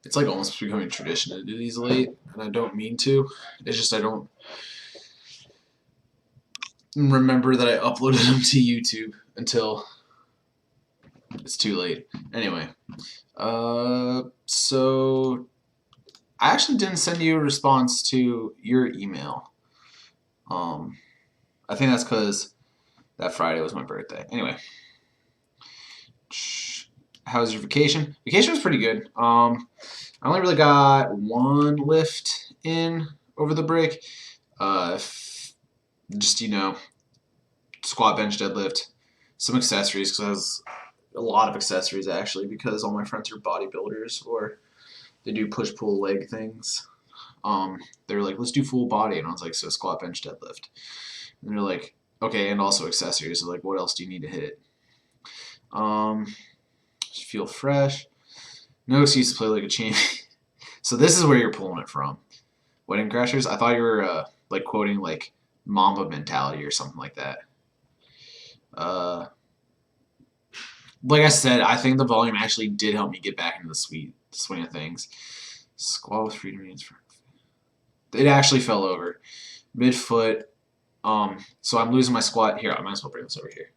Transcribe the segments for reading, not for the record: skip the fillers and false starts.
It's like almost becoming tradition to do these late, and I don't mean to. It's just I don't remember that I uploaded them to YouTube until it's too late. Anyway, so I actually didn't send you a response to your email. I think that's because that Friday was my birthday. Anyway, how was your vacation? Vacation was pretty good. I only really got one lift in over the break. Just squat, bench, deadlift, some accessories because I was a lot of accessories actually because all my friends are bodybuilders or they do push pull leg things. They were like, let's do full body, and I was like, so squat, bench, deadlift, and they're like, okay, and also accessories. So like, what else do you need to hit? Just feel fresh. No excuse to play like a champion. So this is where you're pulling it from. Wedding Crashers. I thought you were like quoting like Mamba mentality or something like that. Like I said, I think the volume actually did help me get back into the swing of things. Squat with freedom means it actually fell over. Midfoot. So I'm losing my squat here. I might as well bring this over here.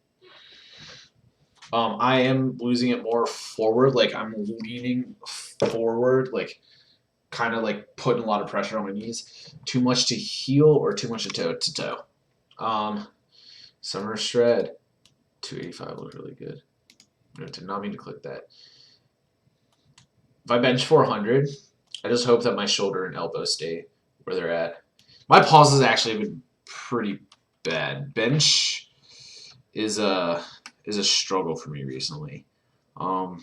I am losing it more forward. Like I'm leaning forward, like kind of like putting a lot of pressure on my knees. Too much to heel or too much to toe. Summer shred. 285 looked really good. I did not mean to click that. If I bench 400, I just hope that my shoulder and elbow stay where they're at. My pauses actually have been pretty bad. Bench is a struggle for me recently. I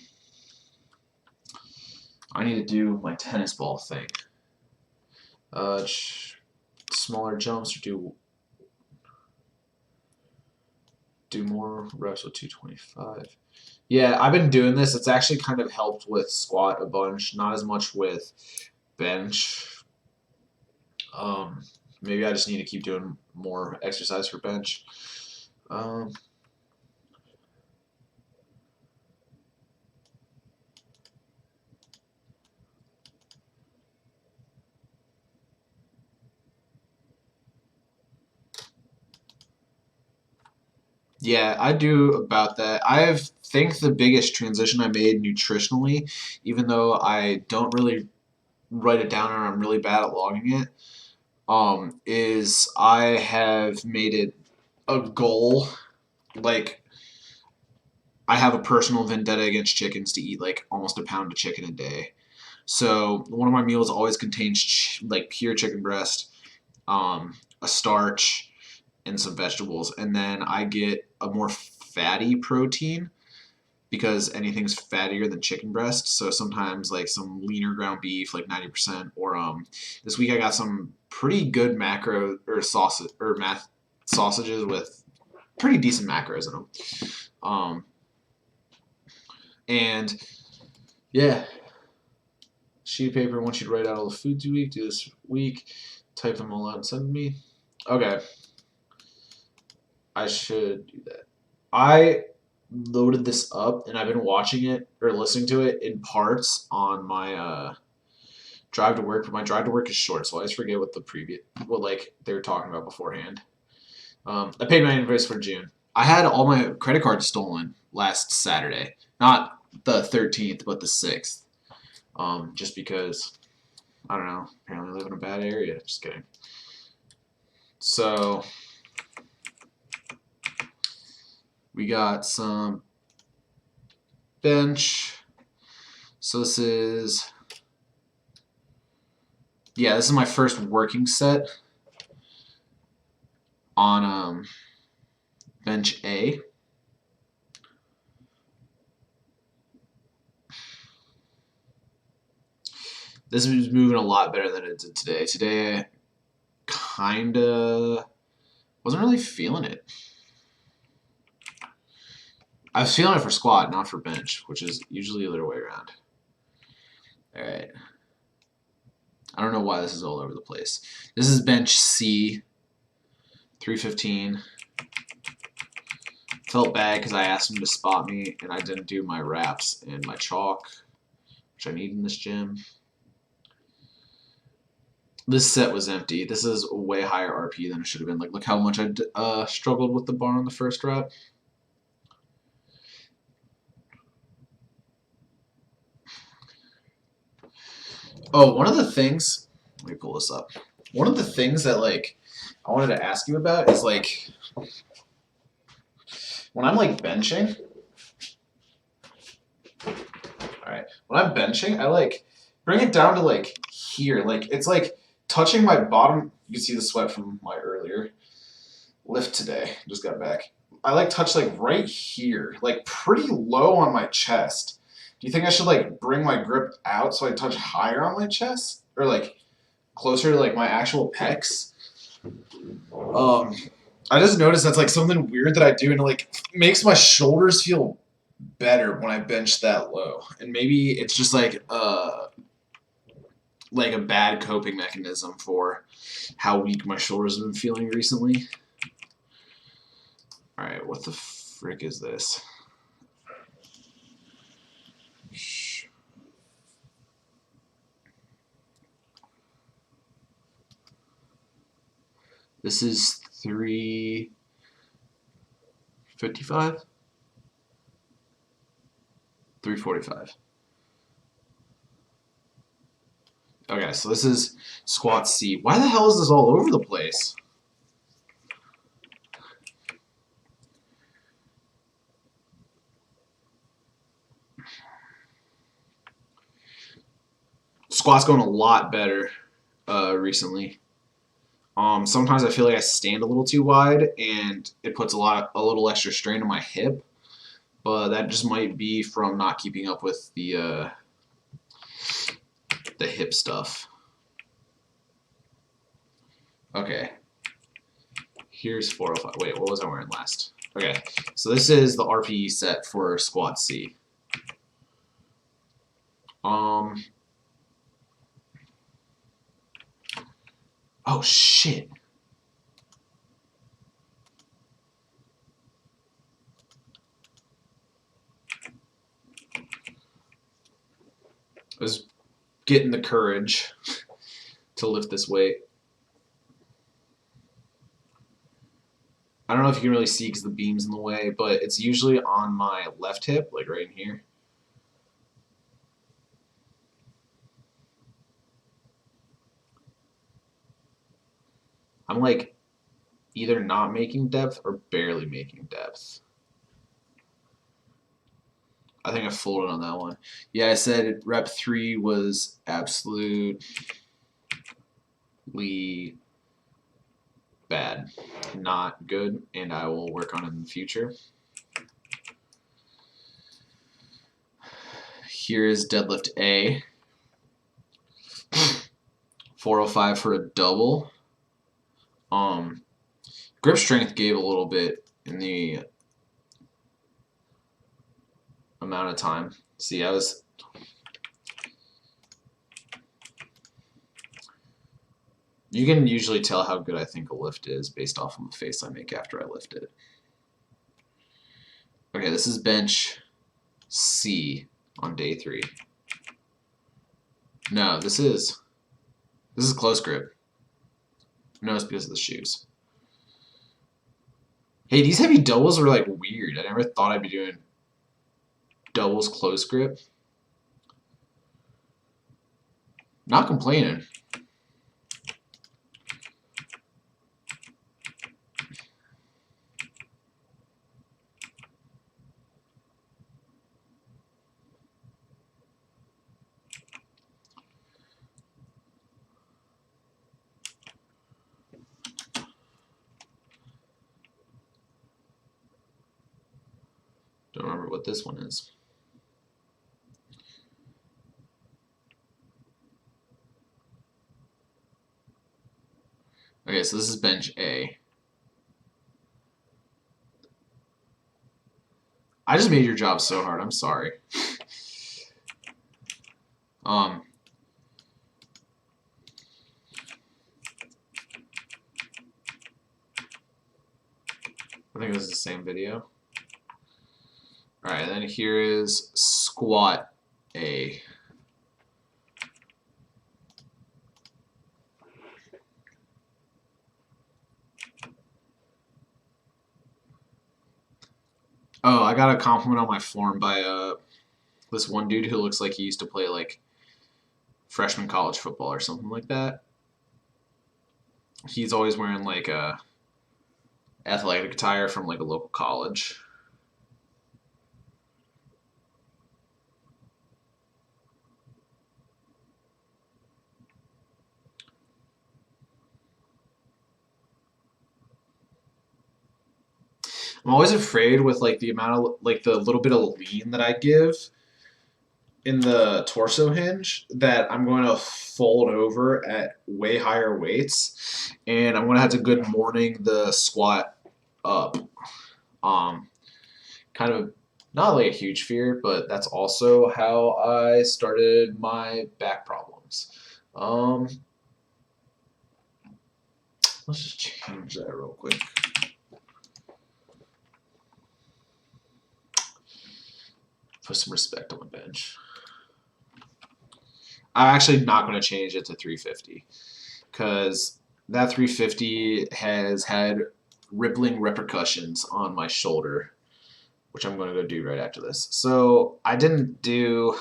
need to do my tennis ball thing. Smaller jumps or do more reps with 225. Yeah, I've been doing this. It's actually kind of helped with squat a bunch, not as much with bench. Maybe I just need to keep doing more exercise for bench. Yeah, I do about that. I think the biggest transition I made nutritionally, even though I don't really write it down or I'm really bad at logging it, is I have made it a goal. Like, I have a personal vendetta against chickens to eat like almost a pound of chicken a day. So one of my meals always contains like pure chicken breast, a starch, and some vegetables, and then I get a more fatty protein because anything's fattier than chicken breast. So sometimes like some leaner ground beef, like 90%, or this week I got some pretty good macro or sausage or sausages with pretty decent macros in them. And yeah, sheet of paper. I want you to write out all the foods you eat. Do this week. Type them all out and send me. Okay. I should do that. I loaded this up and I've been watching it or listening to it in parts on my drive to work, but my drive to work is short, so I always forget what like they were talking about beforehand. I paid my invoice for June. I had all my credit cards stolen last Saturday, not the 13th, but the 6th. Just because I don't know. Apparently, I live in a bad area. Just kidding. So we got some bench. So this is my first working set on bench A. This is moving a lot better than it did today. Today, kinda wasn't really feeling it. I was feeling it for squat, not for bench, which is usually the other way around. All right. I don't know why this is all over the place. This is bench C, 315. Felt bad because I asked him to spot me and I didn't do my wraps and my chalk. which I need in this gym. This set was empty. This is a way higher RP than it should have been. Like, look how much I struggled with the bar on the first rep. Oh, one of the things, let me pull this up. One of the things that, like, I wanted to ask you about is, like, when I'm, like, benching, alright, when I'm benching, I, like, bring it down to, like, here. Like, it's, like, touching my bottom. You can see the sweat from my earlier lift today. Just got back. I, like, touch, like, right here. Like, pretty low on my chest. Do you think I should, like, bring my grip out so I touch higher on my chest? Or, like, closer to, like, my actual pecs? I just noticed that's, like, something weird that I do, and it, like, makes my shoulders feel better when I bench that low. And maybe it's just, like a bad coping mechanism for how weak my shoulders have been feeling recently. Alright, what the frick is this? This is 355? 345. Okay, so this is squat C. Why the hell is this all over the place? Squat's going a lot better recently. Sometimes I feel like I stand a little too wide, and it puts a little extra strain on my hip. But that just might be from not keeping up with the hip stuff. Okay. Here's 405. Wait, what was I wearing last? Okay, so this is the RPE set for squat C. Oh shit. I was getting the courage to lift this weight. I don't know if you can really see because the beam's in the way, but it's usually on my left hip, like right in here. I'm like either not making depth or barely making depth. I think I folded on that one. Yeah, I said rep 3 was absolutely bad, not good, and I will work on it in the future. Here is deadlift A. 405 for a double. Grip strength gave a little bit in the amount of time. See, you can usually tell how good I think a lift is based off of the face I make after I lift it. Okay, this is bench C on day 3. No, this is close grip. No, it's because of the shoes. Hey, these heavy doubles are like weird. I never thought I'd be doing doubles close grip. Not complaining. Don't remember what this one is. Okay, so this is bench A. I just made your job so hard. I'm sorry. I think this is the same video. Alright, then here is squat A. Oh, I got a compliment on my form by this one dude who looks like he used to play like freshman college football or something like that. He's always wearing like a athletic attire from like a local college. I'm always afraid with like the amount of like the little bit of lean that I give in the torso hinge that I'm going to fold over at way higher weights, and I'm going to have to good morning the squat up. Um, Kind of not like a huge fear, but that's also how I started my back problems. Um, let's just change that real quick. Put some respect on the bench. I'm actually not going to change it to 350 because that 350 has had rippling repercussions on my shoulder, which I'm going to go do right after this. So I didn't do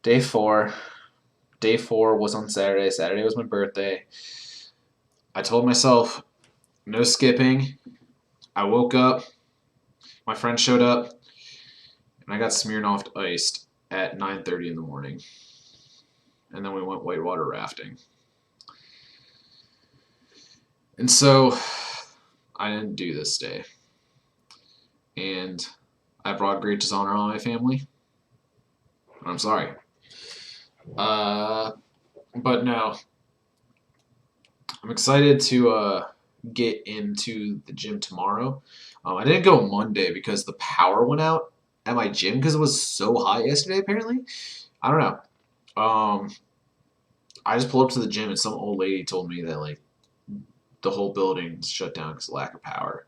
day 4. Day 4 was on Saturday. Saturday was my birthday. I told myself no skipping. I woke up. My friend showed up, and I got Smirnoff iced at 9:30 in the morning. And then we went whitewater rafting. And so I didn't do this day. And I brought great dishonor on my family. I'm sorry. But no, I'm excited to get into the gym tomorrow. I didn't go Monday because the power went out at my gym because it was so hot yesterday, apparently. I don't know. I just pulled up to the gym and some old lady told me that like the whole building's shut down because of lack of power.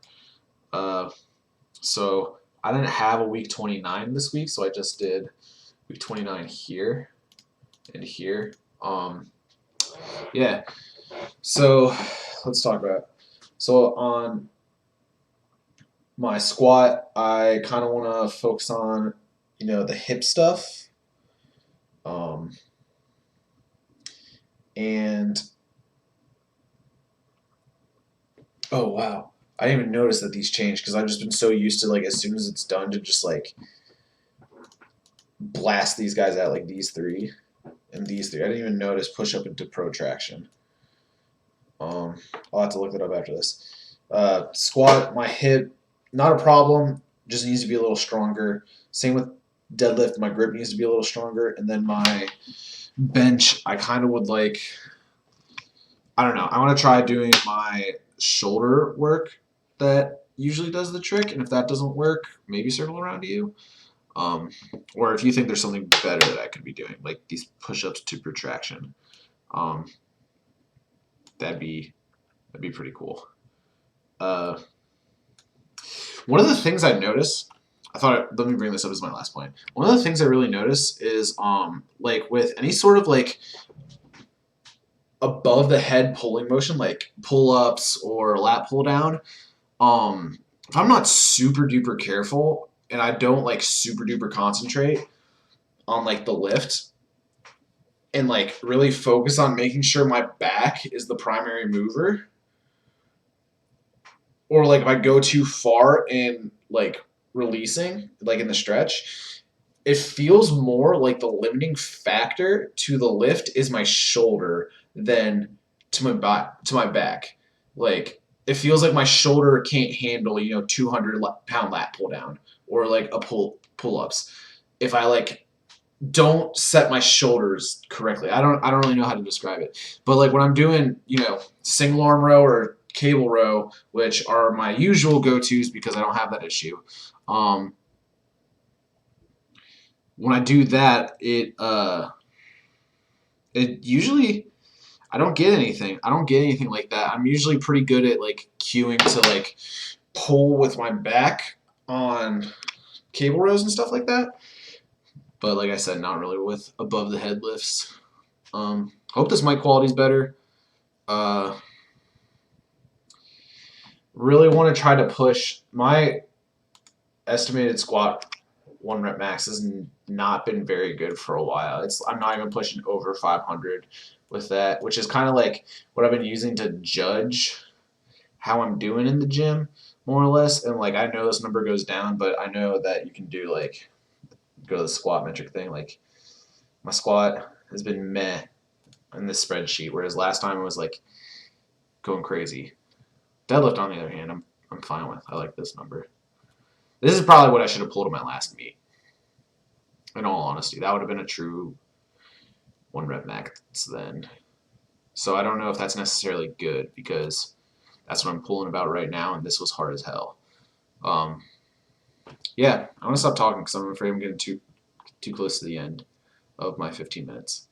So I didn't have a week 29 this week, so I just did week 29 here and here. Yeah. So let's talk about it. So on my squat, I kind of want to focus on, the hip stuff. And oh wow, I didn't even notice that these changed because I've just been so used to like as soon as it's done to just like blast these guys out like these three and these three. I didn't even notice push up into protraction. I'll have to look that up after this. Squat, my hip, not a problem. Just needs to be a little stronger. Same with deadlift. My grip needs to be a little stronger. And then my bench, I kind of would like, I don't know. I want to try doing my shoulder work that usually does the trick. And if that doesn't work, maybe circle around to you. Or if you think there's something better that I could be doing, like these push-ups to protraction. That'd be pretty cool. One of the things I noticed, let me bring this up as my last point. One of the things I really notice is, like with any sort of like above the head pulling motion, like pull ups or lat pull down, if I'm not super duper careful and I don't like super duper concentrate on like the lift and like really focus on making sure my back is the primary mover, or like if I go too far in like releasing, like in the stretch, it feels more like the limiting factor to the lift is my shoulder than to my back. Like it feels like my shoulder can't handle 200-pound lat pull down or like a pull ups if I like don't set my shoulders correctly. I don't really know how to describe it, but like when I'm doing single arm row or cable row, which are my usual go-tos because I don't have that issue. When I do that, it usually I don't get anything. I don't get anything like that. I'm usually pretty good at like cueing to like pull with my back on cable rows and stuff like that. But like I said, not really with above the head lifts. Hope this mic quality's better. Really want to try to push my estimated squat 1 rep max has not been very good for a while. I'm not even pushing over 500 with that, which is kind of like what I've been using to judge how I'm doing in the gym, more or less. And like I know this number goes down, but I know that you can do like go to the squat metric thing. Like my squat has been meh in this spreadsheet, whereas last time it was like going crazy. Deadlift, on the other hand, I'm fine with. I like this number. This is probably what I should have pulled in my last meet. In all honesty, that would have been a true 1 rep max then. So I don't know if that's necessarily good because that's what I'm pulling about right now, and this was hard as hell. Um, yeah, I'm gonna stop talking because I'm afraid I'm getting too close to the end of my 15 minutes.